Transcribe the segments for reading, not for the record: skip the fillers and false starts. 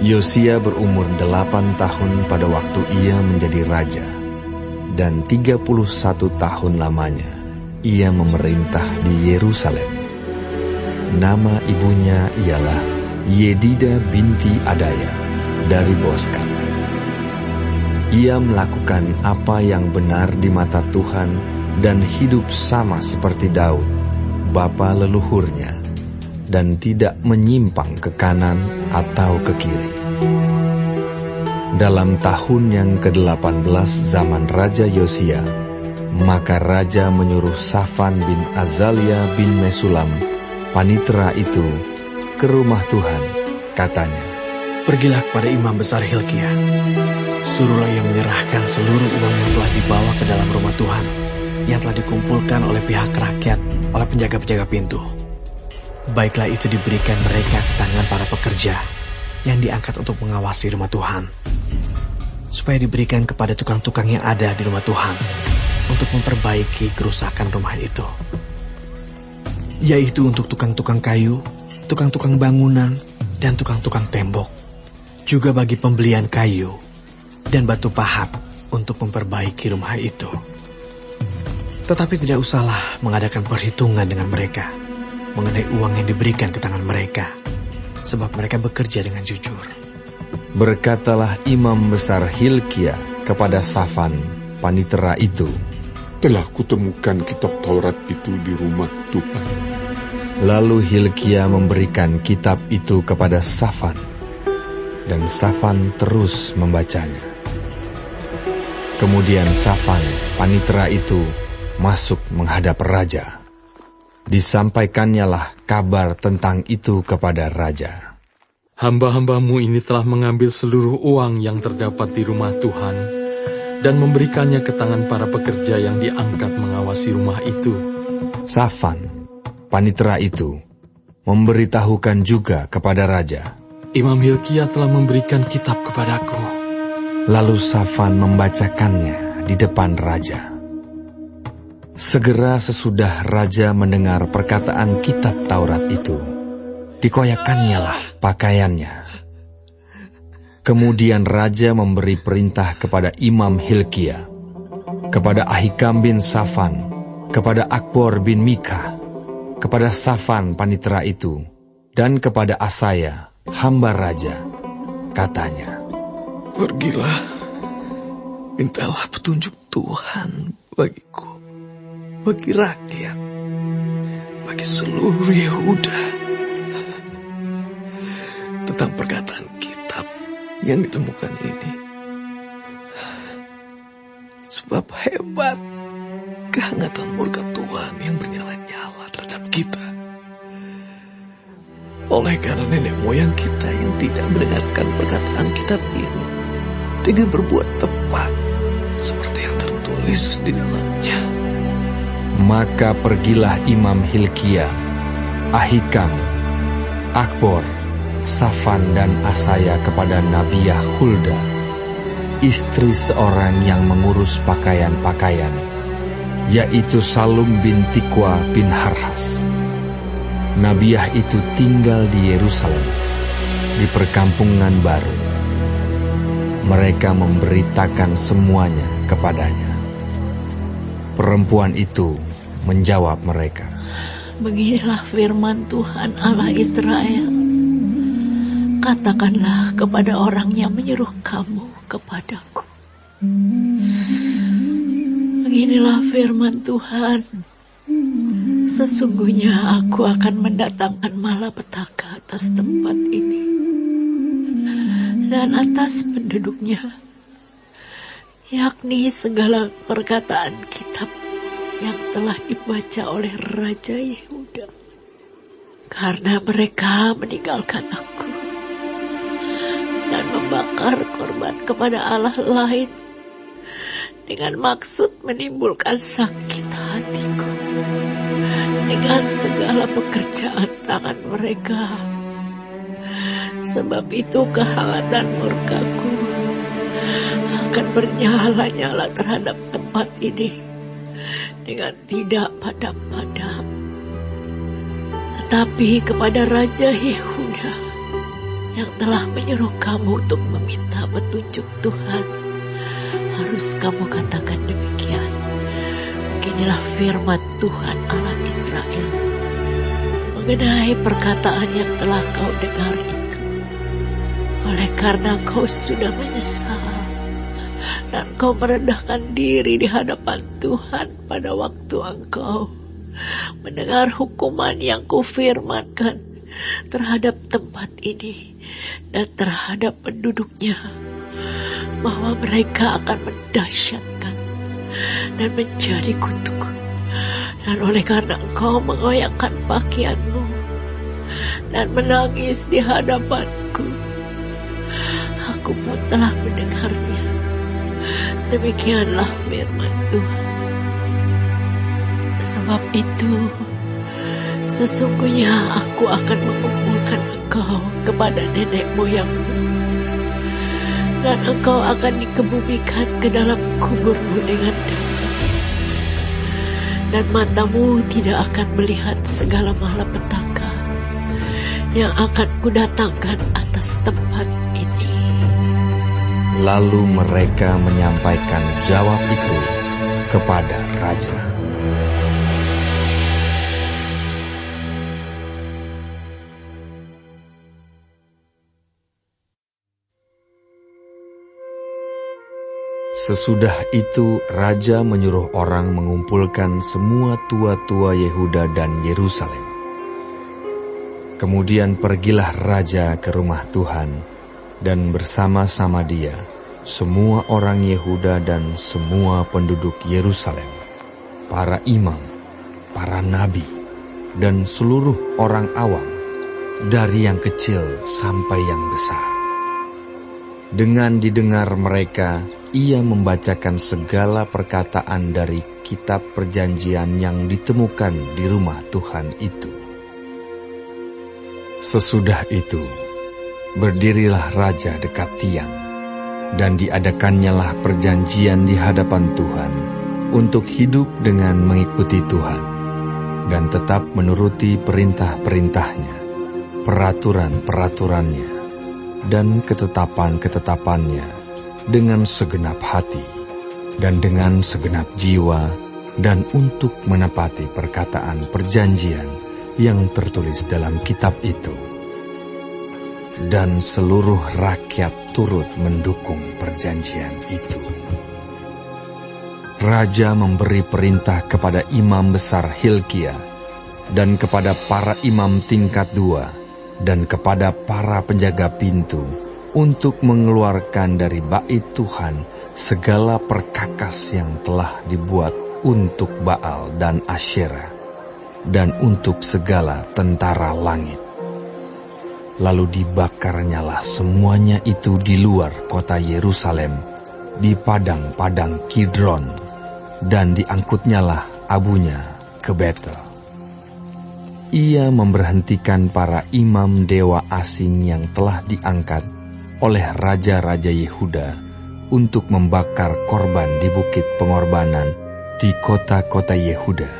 Yosia berumur 8 tahun pada waktu ia menjadi raja, dan 31 tahun lamanya ia memerintah di Yerusalem. Nama ibunya ialah Yedida binti Adaya dari Boskat. Ia melakukan apa yang benar di mata Tuhan dan hidup sama seperti Daud, bapa leluhurnya, dan tidak menyimpang ke kanan atau ke kiri. Dalam tahun yang ke-18 zaman Raja Yosia, maka Raja menyuruh Safan bin Azalia bin Mesulam, panitera itu, ke rumah Tuhan. Katanya, "Pergilah kepada imam besar Hilkia. Suruhlah ia menyerahkan seluruh uang yang telah dibawa ke dalam rumah Tuhan, yang telah dikumpulkan oleh pihak rakyat, oleh penjaga-penjaga pintu. Baiklah itu diberikan mereka ke tangan para pekerja yang diangkat untuk mengawasi rumah Tuhan, supaya diberikan kepada tukang-tukang yang ada di rumah Tuhan untuk memperbaiki kerusakan rumah itu, yaitu untuk tukang-tukang kayu, tukang-tukang bangunan, dan tukang-tukang tembok, juga bagi pembelian kayu dan batu pahat untuk memperbaiki rumah itu. Tetapi tidak usahlah mengadakan perhitungan dengan mereka mengenai uang yang diberikan ke tangan mereka, sebab mereka bekerja dengan jujur." Berkatalah imam besar Hilkia kepada Safan, panitera itu, "Telah kutemukan kitab Taurat itu di rumah Tuhan." Lalu Hilkia memberikan kitab itu kepada Safan, dan Safan terus membacanya. Kemudian Safan, panitera itu, masuk menghadap raja. Disampaikannyalah kabar tentang itu kepada raja. "Hamba-hambamu ini telah mengambil seluruh uang yang terdapat di rumah Tuhan dan memberikannya ke tangan para pekerja yang diangkat mengawasi rumah itu." Safan, panitera itu, memberitahukan juga kepada raja, "Imam Hilkia telah memberikan kitab kepadaku." Lalu Safan membacakannya di depan raja. Segera sesudah raja mendengar perkataan kitab Taurat itu, dikoyakkannyalah pakaiannya. Kemudian raja memberi perintah kepada Imam Hilkia, kepada Ahikam bin Safan, kepada Akbor bin Mika, kepada Safan panitera itu, dan kepada Asaya, hamba raja. Katanya, "Pergilah, mintalah petunjuk Tuhan bagiku, bagi rakyat, bagi seluruh Yehuda, tentang perkataan kitab yang ditemukan ini. Sebab hebat kehangatan murka Tuhan yang bernyala-nyala terhadap kita, oleh karena nenek moyang kita yang tidak mendengarkan perkataan kitab ini dengan berbuat tepat seperti yang tertulis di dalamnya." Maka pergilah Imam Hilkia, Ahikam, Akbor, Safan dan Asaya kepada Nabiah Hulda, istri seorang yang mengurus pakaian-pakaian, yaitu Salum bin Tikwa bin Harhas. Nabiah itu tinggal di Yerusalem, di perkampungan baru. Mereka memberitakan semuanya kepadanya. Perempuan itu menjawab mereka, "Beginilah firman Tuhan Allah Israel. Katakanlah kepada orang yang menyuruh kamu kepadaku. Beginilah firman Tuhan. Sesungguhnya aku akan mendatangkan malapetaka atas tempat ini dan atas penduduknya, yakni segala perkataan kitab yang telah dibaca oleh Raja Yehuda. Karena mereka meninggalkan aku dan membakar korban kepada Allah lain dengan maksud menimbulkan sakit hatiku dengan segala pekerjaan tangan mereka. Sebab itu kehangatan murkaku akan bernyala-nyala terhadap tempat ini dengan tidak padam-padam. Tetapi kepada Raja Yehuda yang telah menyuruh kamu untuk meminta petunjuk Tuhan, harus kamu katakan demikian. Beginilah firman Tuhan Allah Israel mengenai perkataan yang telah kau dengar itu. Oleh karena kau sudah menyesal dan kau merendahkan diri di hadapan Tuhan pada waktu engkau mendengar hukuman yang kufirmankan terhadap tempat ini dan terhadap penduduknya, bahwa mereka akan mendahsyatkan dan menjadi kutuk. Dan oleh karena engkau mengoyakkan pakaianmu dan menangis di hadapanku, aku pun telah mendengarnya. Demikianlah firman Tuhan. Sebab itu, sesungguhnya aku akan mengumpulkan engkau kepada nenek moyangmu, dan engkau akan dikebumikan ke dalam kuburmu dengan damai. Dan matamu tidak akan melihat segala malapetaka yang akan kudatangkan atas tempat ini. Lalu mereka menyampaikan jawab itu kepada raja. Sesudah itu raja menyuruh orang mengumpulkan semua tua-tua Yehuda dan Yerusalem. Kemudian pergilah raja ke rumah Tuhan, dan bersama-sama dia semua orang Yehuda dan semua penduduk Yerusalem, para imam, para nabi, dan seluruh orang awam, dari yang kecil sampai yang besar. Dengan didengar mereka, ia membacakan segala perkataan dari kitab perjanjian yang ditemukan di rumah Tuhan itu. Sesudah itu, berdirilah raja dekat tiang, dan diadakannyalah perjanjian di hadapan Tuhan untuk hidup dengan mengikuti Tuhan, dan tetap menuruti perintah-perintahnya, peraturan-peraturannya, dan ketetapan-ketetapannya, dengan segenap hati dan dengan segenap jiwa, dan untuk menepati perkataan perjanjian yang tertulis dalam kitab itu. Dan seluruh rakyat turut mendukung perjanjian itu. Raja memberi perintah kepada imam besar Hilkia dan kepada para imam tingkat 2 dan kepada para penjaga pintu untuk mengeluarkan dari bait Tuhan segala perkakas yang telah dibuat untuk Baal dan Asyera, dan untuk segala tentara langit. Lalu dibakarnyalah semuanya itu di luar kota Yerusalem, di padang-padang Kidron, dan diangkutnyalah abunya ke Betel. Ia memberhentikan para imam dewa asing yang telah diangkat oleh raja-raja Yehuda untuk membakar korban di bukit pengorbanan di kota-kota Yehuda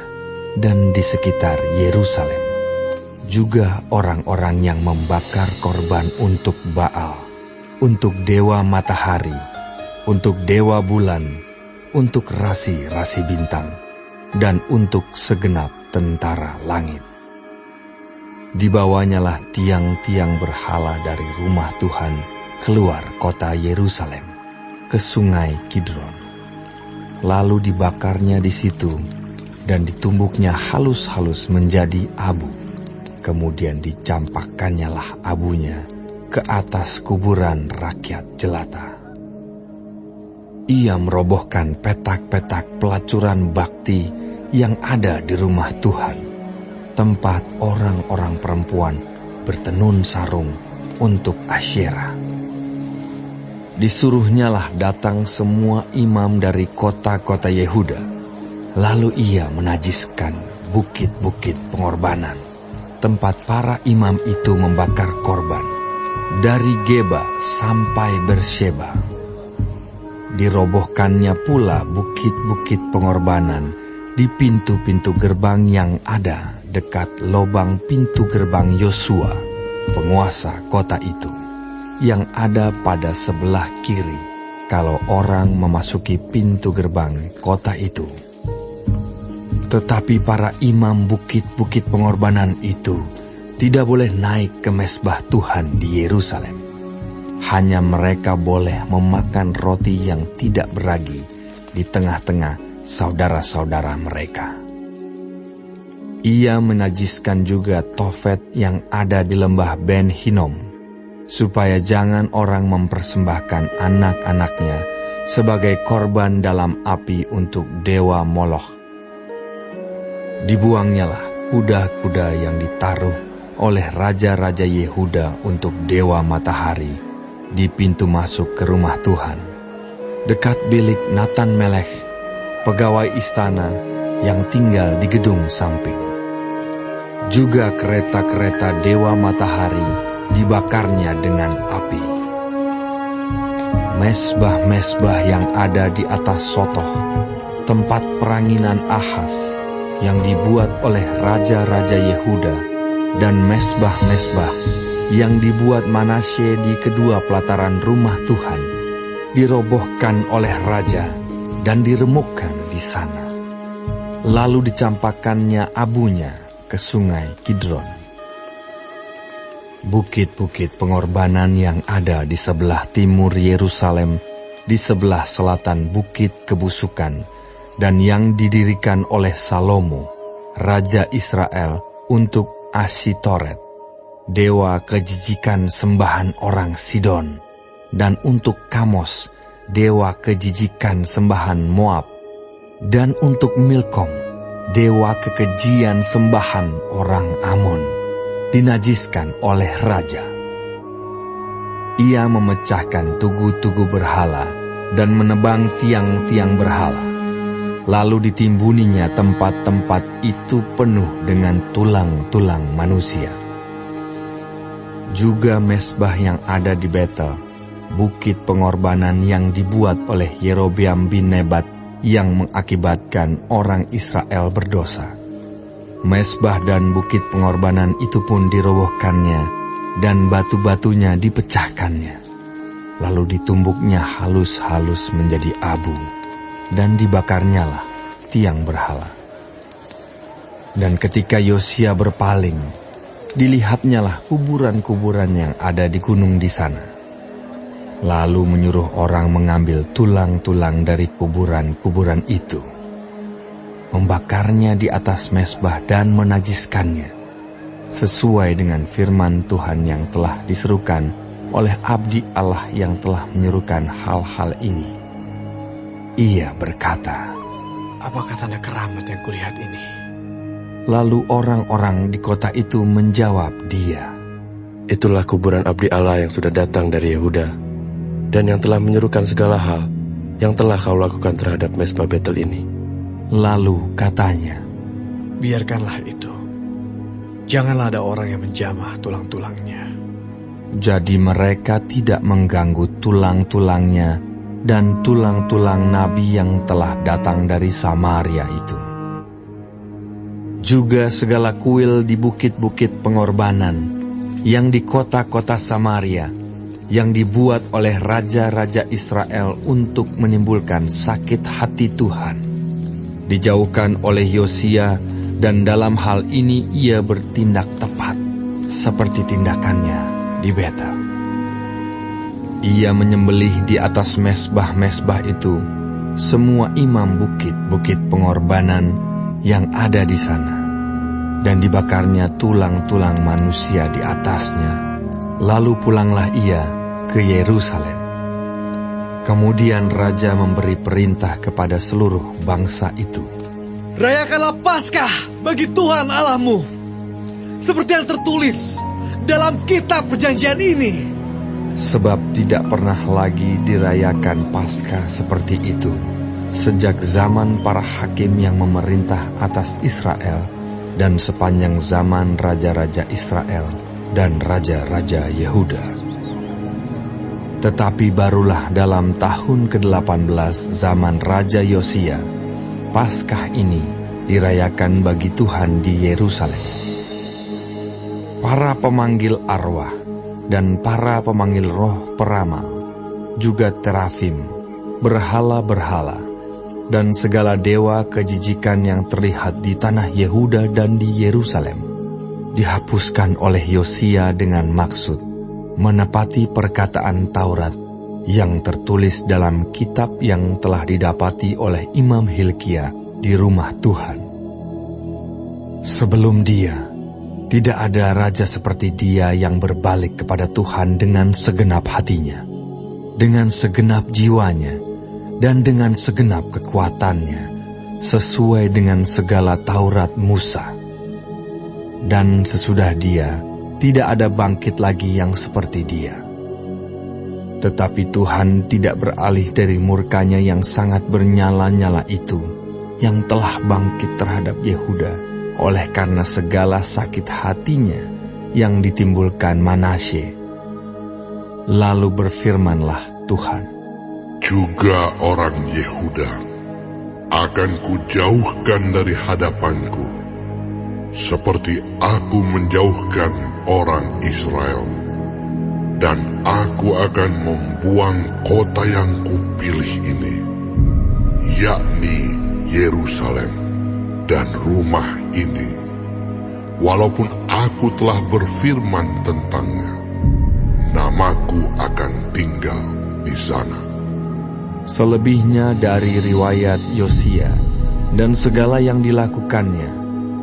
dan di sekitar Yerusalem. Juga orang-orang yang membakar korban untuk Baal, untuk dewa matahari, untuk dewa bulan, untuk rasi-rasi bintang, dan untuk segenap tentara langit. Dibawanyalah tiang-tiang berhala dari rumah Tuhan keluar kota Yerusalem ke sungai Kidron. Lalu dibakarnya di situ dan ditumbuknya halus-halus menjadi abu. Kemudian dicampakkannya abunya ke atas kuburan rakyat jelata. Ia merobohkan petak-petak pelacuran bakti yang ada di rumah Tuhan, tempat orang-orang perempuan bertenun sarung untuk Asyera. Disuruhnyalah datang semua imam dari kota-kota Yehuda. Lalu ia menajiskan bukit-bukit pengorbanan, tempat para imam itu membakar korban, dari Geba sampai Bersheba. Dirobohkannya pula bukit-bukit pengorbanan di pintu-pintu gerbang yang ada dekat lobang pintu gerbang Yosua, penguasa kota itu. yang ada pada sebelah kiri kalau orang memasuki pintu gerbang kota itu. Tetapi para imam bukit-bukit pengorbanan itu tidak boleh naik ke mezbah Tuhan di Yerusalem. Hanya mereka boleh memakan roti yang tidak beragi di tengah-tengah saudara-saudara mereka. Ia menajiskan juga Tofet yang ada di lembah Ben Hinnom, supaya jangan orang mempersembahkan anak-anaknya sebagai korban dalam api untuk dewa Moloch. Dibuangnyalah kuda-kuda yang ditaruh oleh raja-raja Yehuda untuk dewa matahari di pintu masuk ke rumah Tuhan, dekat bilik Natan Melech, pegawai istana yang tinggal di gedung samping. Juga kereta-kereta dewa matahari dibakarnya dengan api. Mezbah-mezbah yang ada di atas Sotoh, tempat peranginan Ahaz yang dibuat oleh raja-raja Yehuda, dan mezbah-mezbah yang dibuat Manasye di kedua pelataran rumah Tuhan, dirobohkan oleh raja dan diremukkan di sana. Lalu dicampakkannya abunya ke sungai Kidron. Bukit-bukit pengorbanan yang ada di sebelah timur Yerusalem, di sebelah selatan bukit kebusukan, dan yang didirikan oleh Salomo, Raja Israel, untuk Asitoret, dewa kejijikan sembahan orang Sidon, dan untuk Kamos, dewa kejijikan sembahan Moab, dan untuk Milkom, dewa kekejian sembahan orang Amon, dinajiskan oleh raja. Ia memecahkan tugu-tugu berhala dan menebang tiang-tiang berhala. Lalu ditimbuninya tempat-tempat itu penuh dengan tulang-tulang manusia. Juga mezbah yang ada di Betel, bukit pengorbanan yang dibuat oleh Yerobeam bin Nebat yang mengakibatkan orang Israel berdosa. Mezbah dan bukit pengorbanan itu pun dirobohkannya, dan batu-batunya dipecahkannya. Lalu ditumbuknya halus-halus menjadi abu, dan dibakarnyalah tiang berhala. Dan ketika Yosia berpaling, dilihatnyalah kuburan-kuburan yang ada di gunung di sana. Lalu menyuruh orang mengambil tulang-tulang dari kuburan-kuburan itu, membakarnya di atas mezbah dan menajiskannya, sesuai dengan firman Tuhan yang telah diserukan oleh abdi Allah yang telah menyerukan hal-hal ini. Ia berkata, Apakah tanda keramat yang kulihat ini? lalu orang-orang di kota itu menjawab dia, Itulah kuburan abdi Allah yang sudah datang dari Yehuda, dan yang telah menyerukan segala hal yang telah kau lakukan terhadap mezbah Betel ini. Lalu katanya, Biarkanlah itu. Janganlah ada orang yang menjamah tulang-tulangnya. jadi mereka tidak mengganggu tulang-tulangnya dan tulang-tulang nabi yang telah datang dari Samaria itu. Juga segala kuil di bukit-bukit pengorbanan yang di kota-kota Samaria, yang dibuat oleh raja-raja Israel untuk menimbulkan sakit hati Tuhan, dijauhkan oleh Yosia, dan dalam hal ini ia bertindak tepat seperti tindakannya di Betel. Ia menyembelih di atas mezbah-mezbah itu semua imam bukit-bukit pengorbanan yang ada di sana, dan dibakarnya tulang-tulang manusia di atasnya. Lalu pulanglah ia ke Yerusalem. Kemudian raja memberi perintah kepada seluruh bangsa itu, Rayakanlah Paskah bagi Tuhan Allahmu, seperti yang tertulis dalam kitab perjanjian ini. sebab tidak pernah lagi dirayakan Paskah seperti itu sejak zaman para hakim yang memerintah atas Israel, dan sepanjang zaman raja-raja Israel dan raja-raja Yehuda. Tetapi barulah dalam tahun ke-18 zaman Raja Yosia, Paskah ini dirayakan bagi Tuhan di Yerusalem. Para pemanggil arwah dan para pemanggil roh peramal, juga terafim, berhala-berhala, dan segala dewa kejijikan yang terlihat di tanah Yehuda dan di Yerusalem, dihapuskan oleh Yosia dengan maksud menepati perkataan Taurat yang tertulis dalam kitab yang telah didapati oleh Imam Hilkia di rumah Tuhan. Sebelum dia, tidak ada raja seperti dia yang berbalik kepada Tuhan dengan segenap hatinya, dengan segenap jiwanya, dan dengan segenap kekuatannya, sesuai dengan segala Taurat Musa. Dan sesudah dia, tidak ada bangkit lagi yang seperti dia. Tetapi Tuhan tidak beralih dari murkanya yang sangat bernyala-nyala itu, yang telah bangkit terhadap Yehuda, oleh karena segala sakit hatinya yang ditimbulkan Manasye. Lalu berfirmanlah Tuhan, juga orang Yehuda akan kujauhkan dari hadapanku, seperti aku menjauhkan orang Israel. Dan aku akan membuang kota yang kupilih ini, yakni Yerusalem dan rumah ini, walaupun aku telah berfirman tentangnya, namaku akan tinggal di sana. Selebihnya dari riwayat Yosia dan segala yang dilakukannya,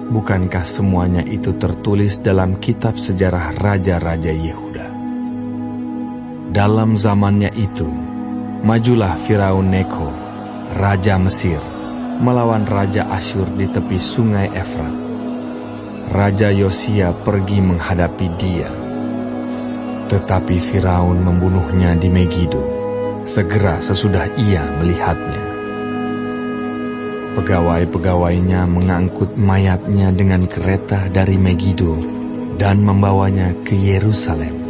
bukankah semuanya itu tertulis dalam kitab sejarah raja-raja Yehuda? Dalam zamannya itu, majulah Firaun Neko, raja Mesir, melawan Raja Asyur di tepi sungai Efrat. Raja Yosia pergi menghadapi dia, tetapi Firaun membunuhnya di Megido, segera sesudah ia melihatnya. Pegawai-pegawainya mengangkut mayatnya dengan kereta dari Megido dan membawanya ke Yerusalem.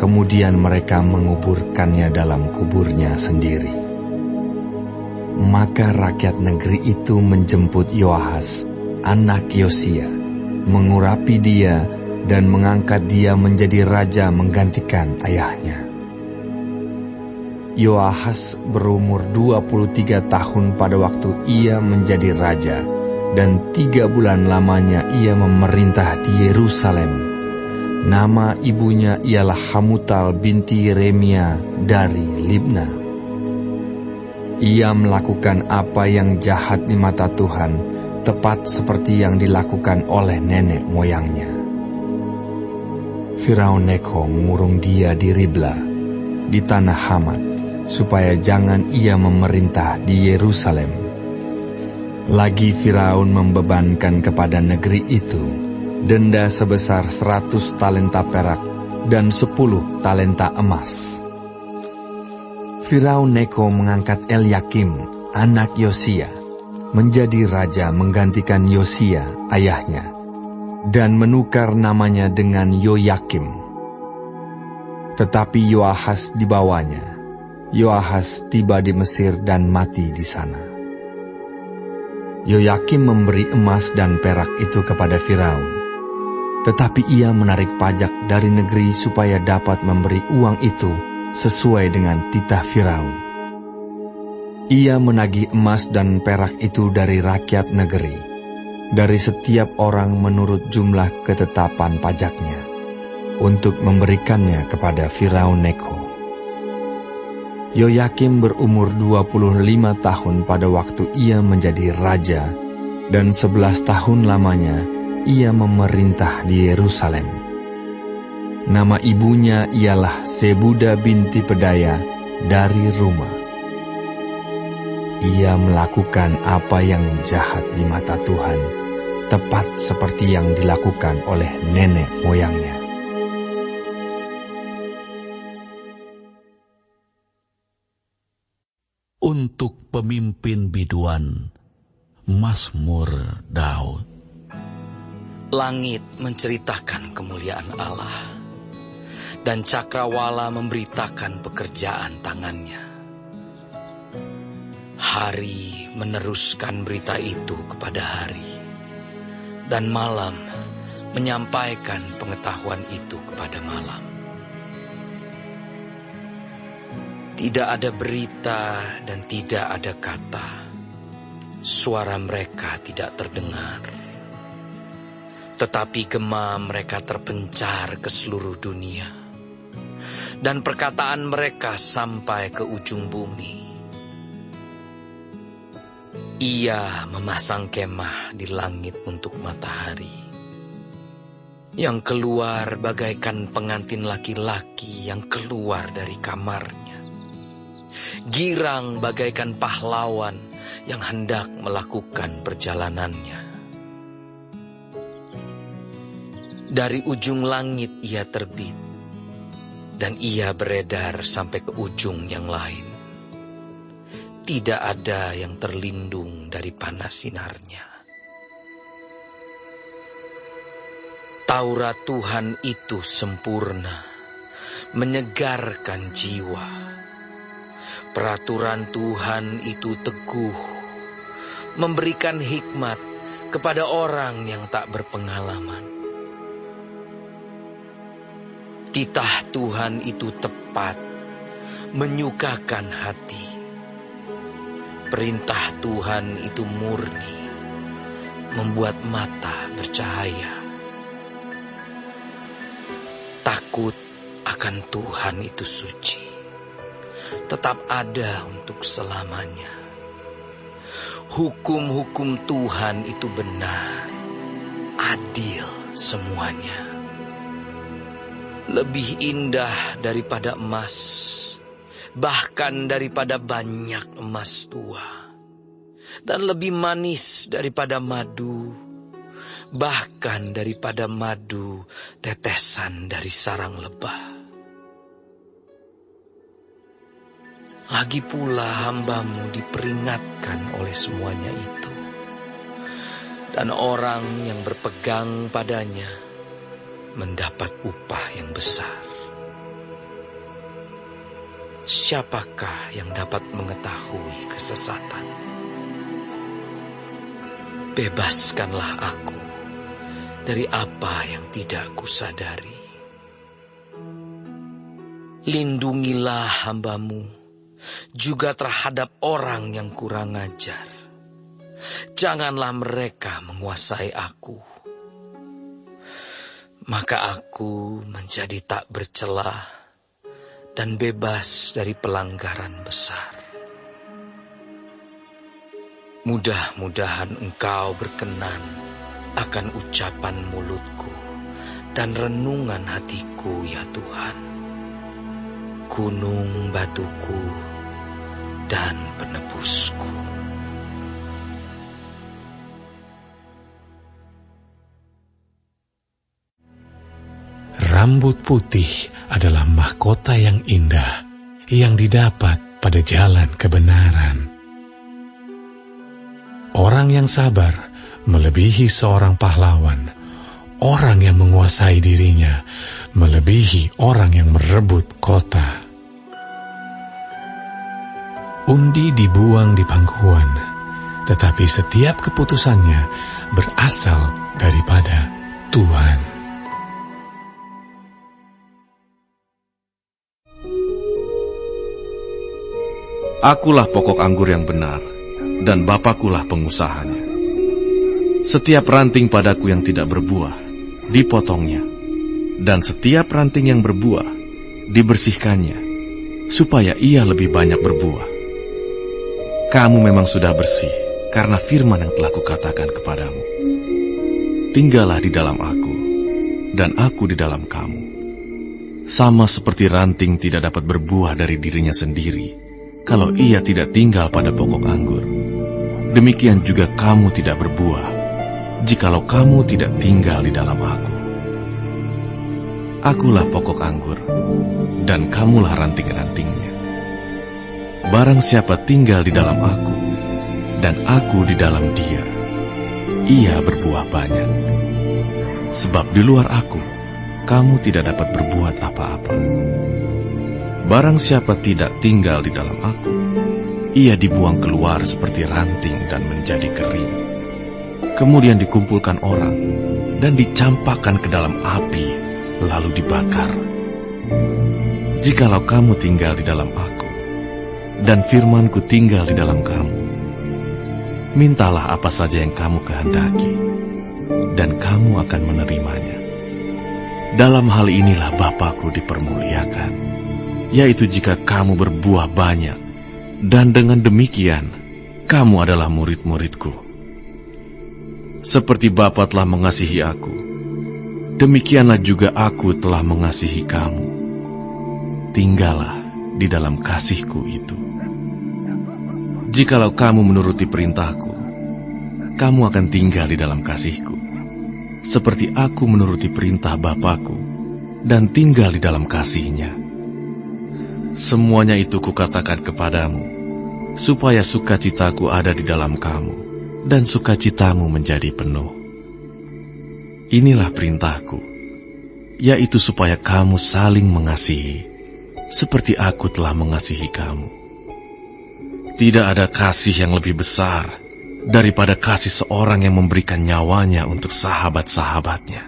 Kemudian mereka menguburkannya dalam kuburnya sendiri. Maka rakyat negeri itu menjemput Yoahas, anak Yosia, mengurapi dia dan mengangkat dia menjadi raja menggantikan ayahnya. Yoahas berumur 23 tahun pada waktu ia menjadi raja, dan 3 bulan lamanya ia memerintah di Yerusalem. Nama ibunya ialah Hamutal binti Yeremia dari Libna. Ia melakukan apa yang jahat di mata Tuhan, tepat seperti yang dilakukan oleh nenek moyangnya. Firaun Neko mengurung dia di Ribla, di tanah Hamat, supaya jangan ia memerintah di Yerusalem. Lagi Firaun membebankan kepada negeri itu denda sebesar 100 talenta perak dan 10 talenta emas. Firaun Neko mengangkat Elyakim, anak Yosia, menjadi raja menggantikan Yosia, ayahnya, dan menukar namanya dengan Yoyakim. Tetapi Yoahas dibawanya. Yoahas tiba di Mesir dan mati di sana. Yoyakim memberi emas dan perak itu kepada Firaun, tetapi ia menarik pajak dari negeri supaya dapat memberi uang itu sesuai dengan titah Firaun. Ia menagih emas dan perak itu dari rakyat negeri, dari setiap orang menurut jumlah ketetapan pajaknya, untuk memberikannya kepada Firaun Neko. Yoyakim berumur 25 tahun pada waktu ia menjadi raja, dan 11 tahun lamanya ia memerintah di Yerusalem. Nama ibunya ialah Sebuda binti Pedaya dari Rumah. Ia melakukan apa yang jahat di mata Tuhan, tepat seperti yang dilakukan oleh nenek moyangnya. Untuk pemimpin biduan, Mazmur Daud. Langit menceritakan kemuliaan Allah, dan cakrawala memberitakan pekerjaan tangannya. Hari meneruskan berita itu kepada hari, dan malam menyampaikan pengetahuan itu kepada malam. Tidak ada berita dan tidak ada kata. Suara mereka tidak terdengar. Tetapi gema mereka terpencar ke seluruh dunia. Dan perkataan mereka sampai ke ujung bumi. Ia memasang kemah di langit untuk matahari, yang keluar bagaikan pengantin laki-laki yang keluar dari kamarnya. Girang bagaikan pahlawan yang hendak melakukan perjalanannya. Dari ujung langit ia terbit, dan ia beredar sampai ke ujung yang lain. Tidak ada yang terlindung dari panas sinarnya. Taurat Tuhan itu sempurna, menyegarkan jiwa. Peraturan Tuhan itu teguh, memberikan hikmat kepada orang yang tak berpengalaman. Titah Tuhan itu tepat, menyukakan hati. Perintah Tuhan itu murni, membuat mata bercahaya. Takut akan Tuhan itu suci, tetap ada untuk selamanya. Hukum-hukum Tuhan itu benar, adil semuanya. Lebih indah daripada emas, bahkan daripada banyak emas tua. Dan lebih manis daripada madu, bahkan daripada madu tetesan dari sarang lebah. Lagi pula hambamu diperingatkan oleh semuanya itu. Dan orang yang berpegang padanya mendapat upah yang besar. Siapakah yang dapat mengetahui kesesatan? Bebaskanlah aku dari apa yang tidak kusadari. Lindungilah hambamu juga terhadap orang yang kurang ajar. Janganlah mereka menguasai aku. Maka aku menjadi tak bercelah dan bebas dari pelanggaran besar. Mudah-mudahan Engkau berkenan akan ucapan mulutku dan renungan hatiku, ya Tuhan. Gunung batuku dan penebusku. Rambut putih adalah mahkota yang indah yang didapat pada jalan kebenaran. Orang yang sabar melebihi seorang pahlawan. Orang yang menguasai dirinya melebihi orang yang merebut kota. Undi dibuang di pangkuan, tetapi setiap keputusannya berasal daripada Tuhan. Akulah pokok anggur yang benar, dan Bapakulah pengusahanya. Setiap ranting padaku yang tidak berbuah, dipotongnya, dan setiap ranting yang berbuah, dibersihkannya, supaya ia lebih banyak berbuah. Kamu memang sudah bersih, karena firman yang telah kukatakan kepadamu. Tinggallah di dalam aku, dan aku di dalam kamu. Sama seperti ranting tidak dapat berbuah dari dirinya sendiri, kalau ia tidak tinggal pada pokok anggur. Demikian juga kamu tidak berbuah, jikalau kamu tidak tinggal di dalam aku. Akulah pokok anggur, dan kamulah ranting-rantingnya. Barang siapa tinggal di dalam aku, dan aku di dalam dia, ia berbuah banyak. Sebab di luar aku, kamu tidak dapat berbuat apa-apa. Barang siapa tidak tinggal di dalam aku, ia dibuang keluar seperti ranting dan menjadi kering. Kemudian dikumpulkan orang dan dicampakkan ke dalam api, lalu dibakar. Jikalau kamu tinggal di dalam aku, dan firman-Ku tinggal di dalam kamu. Mintalah apa saja yang kamu kehendaki, dan kamu akan menerimanya. Dalam hal inilah Bapa-Ku dipermuliakan, yaitu jika kamu berbuah banyak, dan dengan demikian kamu adalah murid-murid-Ku. Seperti Bapa telah mengasihi Aku, demikianlah juga Aku telah mengasihi kamu. Tinggallah di dalam kasih-Ku itu. Jikalau kamu menuruti perintah-Ku, kamu akan tinggal di dalam kasih-Ku, seperti Aku menuruti perintah Bapa-Ku dan tinggal di dalam kasih-Nya. Semuanya itu Kukatakan kepadamu, supaya sukacita-Ku ada di dalam kamu, dan sukacitamu menjadi penuh. Inilah perintah-Ku, yaitu supaya kamu saling mengasihi, seperti Aku telah mengasihi kamu. Tidak ada kasih yang lebih besar daripada kasih seorang yang memberikan nyawanya untuk sahabat-sahabatnya.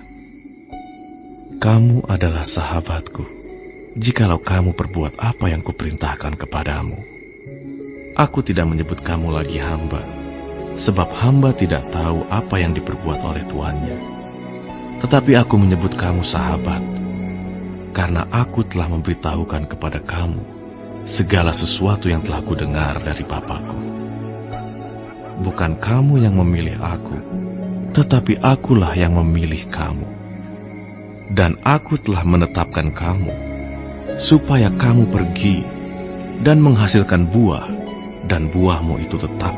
Kamu adalah sahabat-Ku, jikalau kamu perbuat apa yang Kuperintahkan kepadamu. Aku tidak menyebut kamu lagi hamba, sebab hamba tidak tahu apa yang diperbuat oleh tuannya. Tetapi Aku menyebut kamu sahabat, karena Aku telah memberitahukan kepada kamu segala sesuatu yang telah Kudengar dari Bapa-Ku. Bukan kamu yang memilih Aku, tetapi Akulah yang memilih kamu. Dan Aku telah menetapkan kamu, supaya kamu pergi dan menghasilkan buah, dan buahmu itu tetap,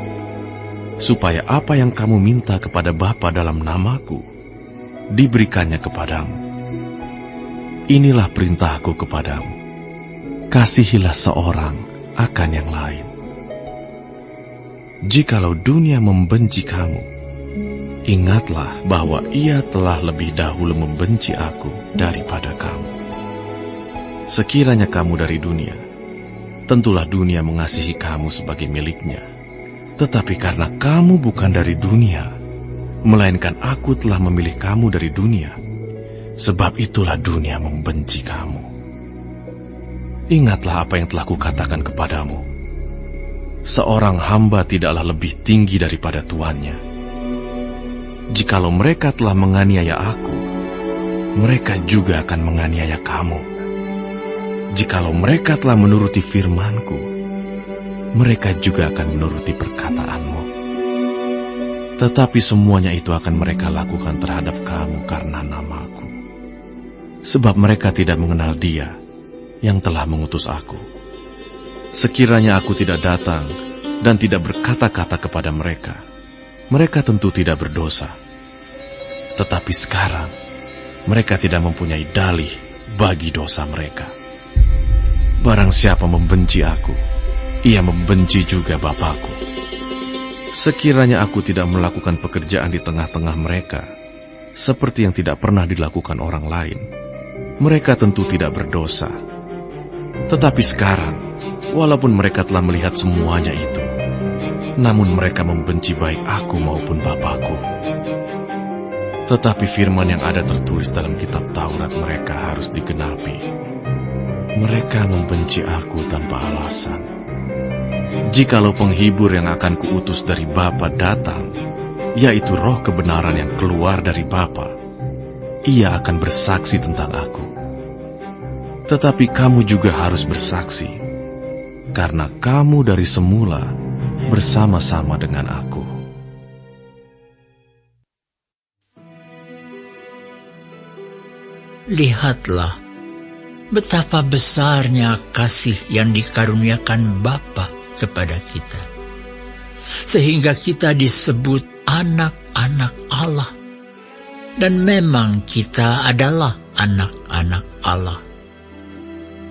supaya apa yang kamu minta kepada Bapa dalam nama-Ku, diberikannya kepadamu. Inilah perintah-Ku kepadamu, kasihilah seorang akan yang lain. Jikalau dunia membenci kamu, ingatlah bahwa ia telah lebih dahulu membenci Aku daripada kamu. Sekiranya kamu dari dunia, tentulah dunia mengasihi kamu sebagai miliknya. Tetapi karena kamu bukan dari dunia, melainkan Aku telah memilih kamu dari dunia, sebab itulah dunia membenci kamu. Ingatlah apa yang telah Kukatakan kepadamu. Seorang hamba tidaklah lebih tinggi daripada tuannya. Jikalau mereka telah menganiaya Aku, mereka juga akan menganiaya kamu. Jikalau mereka telah menuruti firman-Ku, mereka juga akan menuruti perkataan-Mu. Tetapi semuanya itu akan mereka lakukan terhadap kamu karena nama-Ku, sebab mereka tidak mengenal Dia yang telah mengutus Aku. Sekiranya Aku tidak datang dan tidak berkata-kata kepada mereka, mereka tentu tidak berdosa. Tetapi sekarang mereka tidak mempunyai dalih bagi dosa mereka. Barang siapa membenci Aku, ia membenci juga Bapa-Ku. Sekiranya Aku tidak melakukan pekerjaan di tengah-tengah mereka, seperti yang tidak pernah dilakukan orang lain, mereka tentu tidak berdosa. Tetapi sekarang, walaupun mereka telah melihat semuanya itu, namun mereka membenci baik Aku maupun Bapa-Ku. Tetapi firman yang ada tertulis dalam kitab Taurat mereka harus digenapi. Mereka membenci Aku tanpa alasan. Jikalau penghibur yang akan Kuutus dari Bapa datang, yaitu Roh kebenaran yang keluar dari Bapa, Ia akan bersaksi tentang Aku. Tetapi kamu juga harus bersaksi, karena kamu dari semula bersama-sama dengan Aku. Lihatlah betapa besarnya kasih yang dikaruniakan Bapa kepada kita, sehingga kita disebut anak-anak Allah. Dan memang kita adalah anak-anak Allah.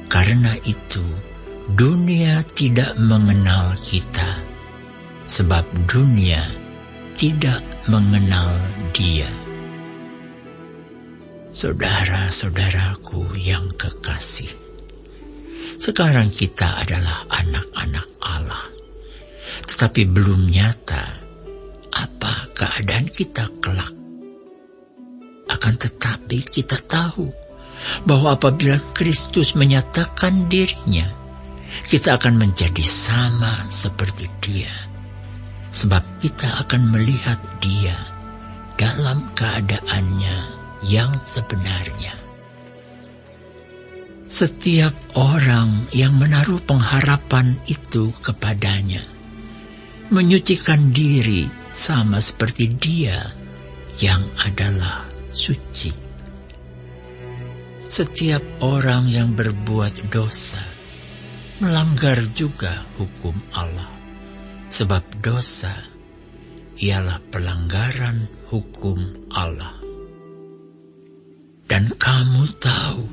Karena itu, dunia tidak mengenal kita, sebab dunia tidak mengenal Dia. Saudara-saudaraku yang kekasih, sekarang kita adalah anak-anak Allah, tetapi belum nyata apa keadaan kita kelak. Akan tetapi kita tahu bahwa apabila Kristus menyatakan dirinya, kita akan menjadi sama seperti Dia, sebab kita akan melihat Dia dalam keadaannya yang sebenarnya. Setiap orang yang menaruh pengharapan itu kepadanya menyucikan diri sama seperti Dia yang adalah suci. Setiap orang yang berbuat dosa melanggar juga hukum Allah, sebab dosa ialah pelanggaran hukum Allah. Dan kamu tahu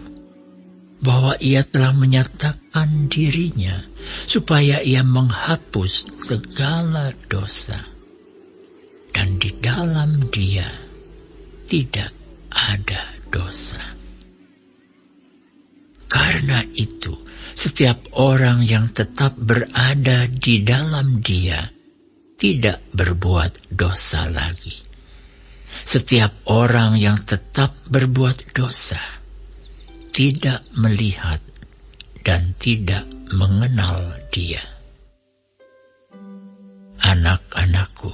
bahwa Ia telah menyatakan dirinya supaya Ia menghapus segala dosa, dan di dalam Dia tidak ada dosa. Karena itu, setiap orang yang tetap berada di dalam Dia tidak berbuat dosa lagi. Setiap orang yang tetap berbuat dosa tidak melihat dan tidak mengenal Dia. Anak-anakku,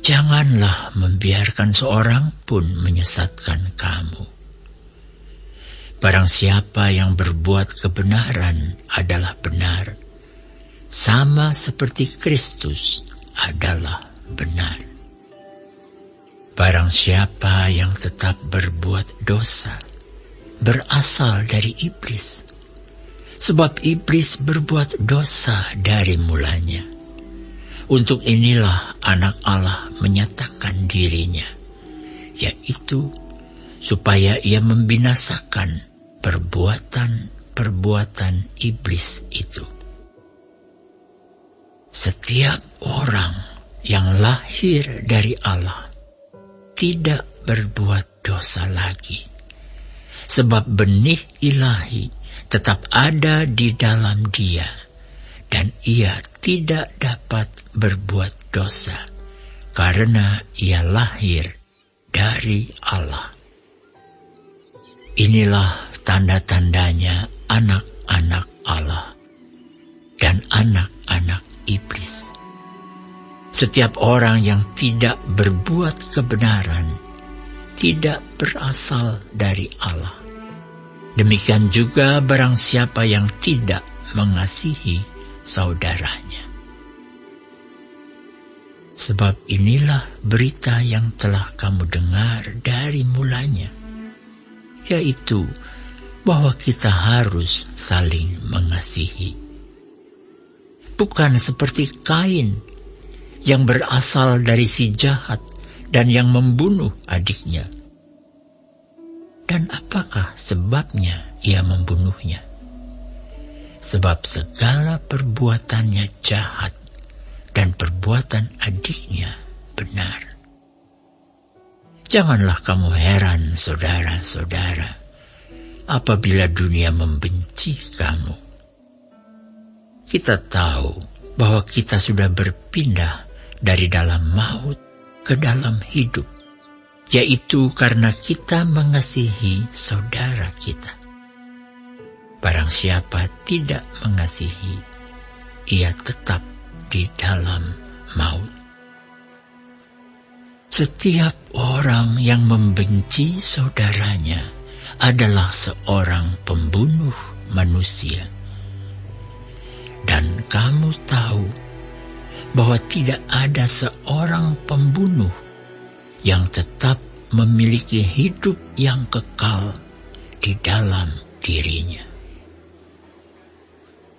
janganlah membiarkan seorang pun menyesatkan kamu. Barang siapa yang berbuat kebenaran adalah benar, sama seperti Kristus adalah benar. Barang siapa yang tetap berbuat dosa berasal dari iblis, sebab iblis berbuat dosa dari mulanya. Untuk inilah anak Allah menyatakan dirinya, yaitu supaya Ia membinasakan perbuatan-perbuatan iblis itu. Setiap orang yang lahir dari Allah tidak berbuat dosa lagi, sebab benih ilahi tetap ada di dalam Dia, dan Ia tidak dapat berbuat dosa, karena Ia lahir dari Allah. Inilah tanda-tandanya anak-anak Allah dan anak-anak iblis. Setiap orang yang tidak berbuat kebenaran tidak berasal dari Allah. Demikian juga barang siapa yang tidak mengasihi saudaranya. Sebab inilah berita yang telah kamu dengar dari mulanya, yaitu bahwa kita harus saling mengasihi. Bukan seperti Kain yang berasal dari si jahat dan yang membunuh adiknya. Dan apakah sebabnya ia membunuhnya? Sebab segala perbuatannya jahat dan perbuatan adiknya benar. Janganlah kamu heran, saudara-saudara, apabila dunia membenci kamu. Kita tahu bahwa kita sudah berpindah dari dalam maut ke dalam hidup, yaitu karena kita mengasihi saudara kita. Barang siapa tidak mengasihi, ia tetap di dalam maut. Setiap orang yang membenci saudaranya adalah seorang pembunuh manusia. Dan kamu tahu bahwa tidak ada seorang pembunuh yang tetap memiliki hidup yang kekal di dalam dirinya.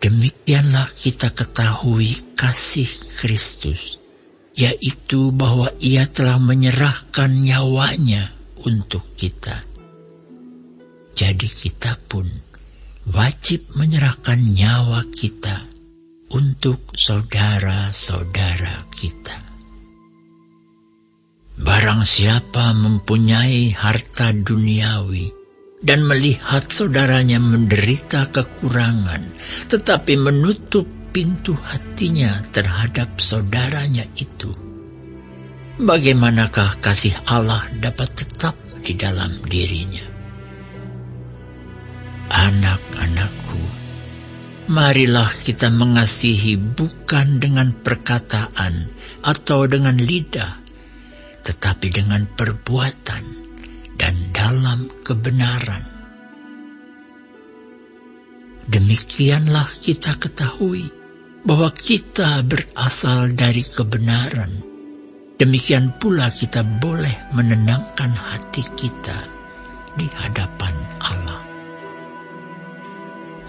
Demikianlah kita ketahui kasih Kristus, yaitu bahwa Ia telah menyerahkan nyawanya untuk kita. Jadi kita pun wajib menyerahkan nyawa kita untuk saudara-saudara kita. Barang siapa mempunyai harta duniawi dan melihat saudaranya menderita kekurangan, tetapi menutup pintu hatinya terhadap saudaranya itu, bagaimanakah kasih Allah dapat tetap di dalam dirinya? Anak-anakku, marilah kita mengasihi bukan dengan perkataan atau dengan lidah, tetapi dengan perbuatan dan dalam kebenaran. Demikianlah kita ketahui bahwa kita berasal dari kebenaran. Demikian pula kita boleh menenangkan hati kita di hadapan Allah.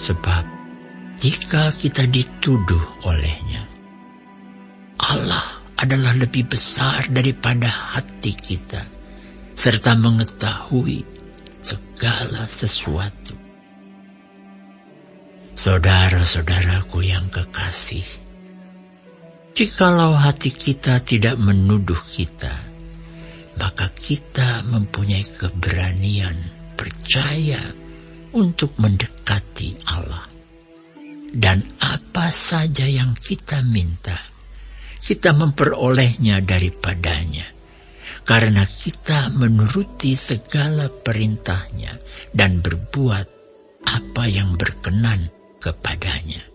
Sebab jika kita dituduh olehnya, Allah adalah lebih besar daripada hati kita, serta mengetahui segala sesuatu. Saudara-saudaraku yang kekasih, jikalau hati kita tidak menuduh kita, maka kita mempunyai keberanian percaya untuk mendekati Allah. Dan apa saja yang kita minta, kita memperolehnya daripadanya, karena kita menuruti segala perintahnya dan berbuat apa yang berkenan kepadanya.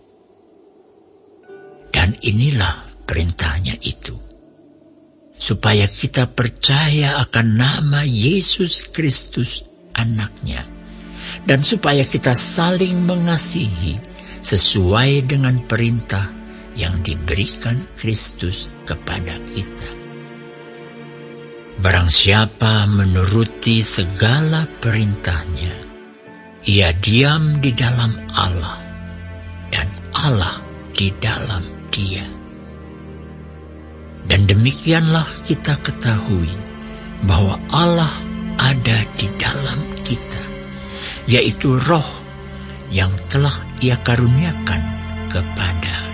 Dan inilah perintahnya itu, supaya kita percaya akan nama Yesus Kristus anaknya, dan supaya kita saling mengasihi sesuai dengan perintah yang diberikan Kristus kepada kita. Barang siapa menuruti segala perintahnya, ia diam di dalam Allah, dan Allah di dalam Dia. Dan demikianlah kita ketahui bahwa Allah ada di dalam kita, yaitu Roh yang telah Ia karuniakan kepada